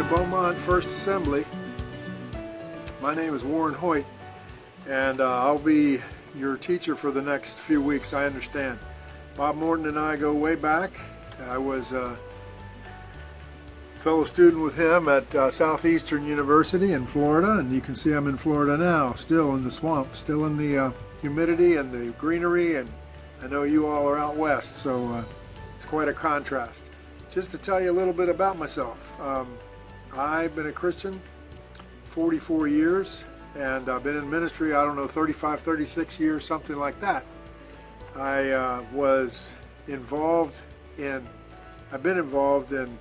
Beaumont First Assembly. My name is Warren Hoyt, and I'll be your teacher for the next few weeks, I understand. Bob Morton and I go way back. I was a fellow student with him at Southeastern University in Florida, and you can see I'm in Florida now, still in the swamp, still in the humidity and the greenery, and I know you all are out west, so it's quite a contrast. Just to tell you a little bit about myself, I've been a Christian 44 years, and I've been in ministry, I don't know, 35, 36 years, something like that. I've been involved in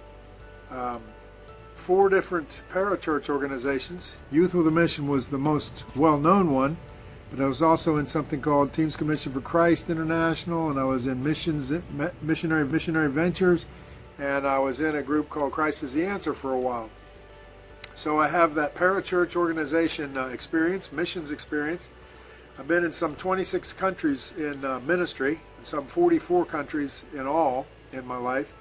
4 different parachurch organizations. Youth with a Mission was the most well-known one, but I was also in something called Teams Commission for Christ International, and I was in Missionary Ventures, and I was in a group called Christ is the Answer for a while. So I have that parachurch organization experience, missions experience. I've been in some 26 countries in ministry, some 44 countries in all in my life.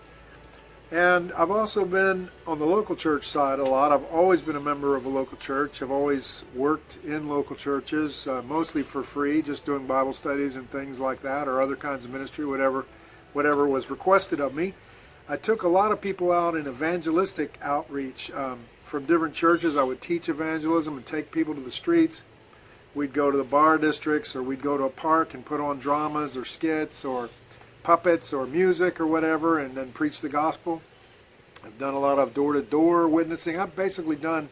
And I've also been on the local church side a lot. I've always been a member of a local church. I've always worked in local churches, mostly for free, just doing Bible studies and things like that, or other kinds of ministry, whatever was requested of me. I took a lot of people out in evangelistic outreach from different churches. I would teach evangelism and take people to the streets. We'd go to the bar districts, or we'd go to a park and put on dramas or skits or puppets or music or whatever, and then preach the gospel. I've done a lot of door-to-door witnessing. I've basically done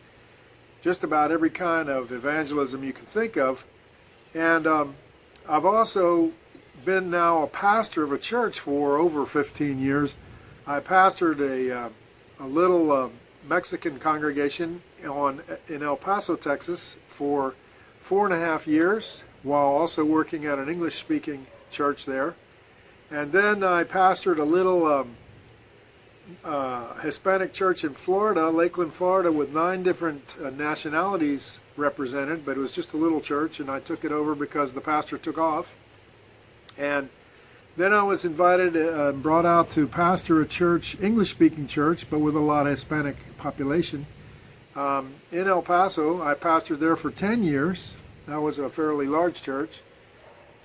just about every kind of evangelism you can think of. And I've also been now a pastor of a church for over 15 years. I pastored a little Mexican congregation in El Paso, Texas for 4.5 years, while also working at an English-speaking church there. And then I pastored a little Hispanic church in Florida, Lakeland, Florida, with 9 different nationalities represented, but it was just a little church, and I took it over because the pastor took off. And then I was invited and brought out to pastor a church, English-speaking church, but with a lot of Hispanic population. In El Paso, I pastored there for 10 years. That was a fairly large church.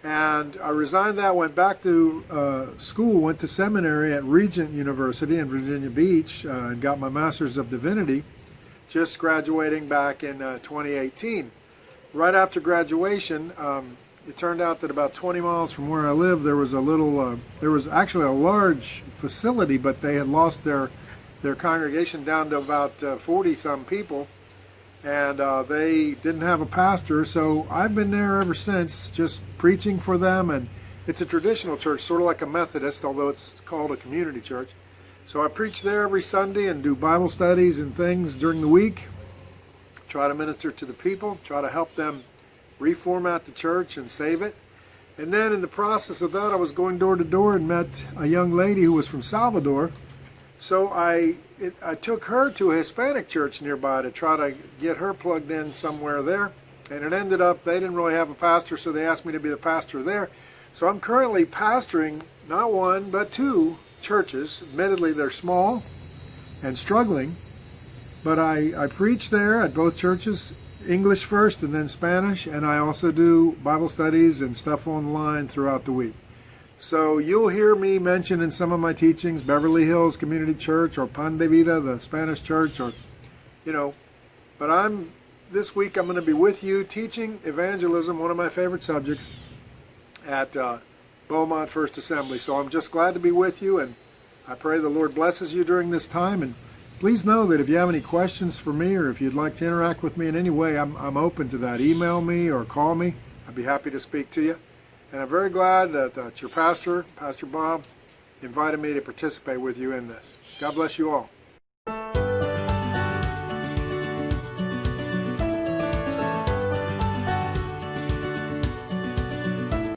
And I resigned that, went back to school, went to seminary at Regent University in Virginia Beach, and got my Master's of Divinity, just graduating back in 2018. Right after graduation, it turned out that about 20 miles from where I live, there was actually a large facility, but they had lost their congregation down to about 40-some people, and they didn't have a pastor, so I've been there ever since, just preaching for them. And it's a traditional church, sort of like a Methodist, although it's called a community church. So I preach there every Sunday and do Bible studies and things during the week, try to minister to the people, try to help them reformat the church and save it. And then in the process of that, I was going door to door and met a young lady who was from Salvador. So I took her to a Hispanic church nearby to try to get her plugged in somewhere there. And it ended up, they didn't really have a pastor, so they asked me to be the pastor there. So I'm currently pastoring not 1, but 2 churches. Admittedly, they're small and struggling, but I preach there at both churches, English first and then Spanish, and I also do Bible studies and stuff online throughout the week. So you'll hear me mention in some of my teachings Beverly Hills Community Church or Pan de Vida, the Spanish church, or, but this week I'm going to be with you teaching evangelism, one of my favorite subjects, at Beaumont First Assembly. So I'm just glad to be with you, and I pray the Lord blesses you during this time. And please know that if you have any questions for me, or if you'd like to interact with me in any way, I'm open to that. Email me or call me. I'd be happy to speak to you. And I'm very glad that your pastor, Pastor Bob, invited me to participate with you in this. God bless you all.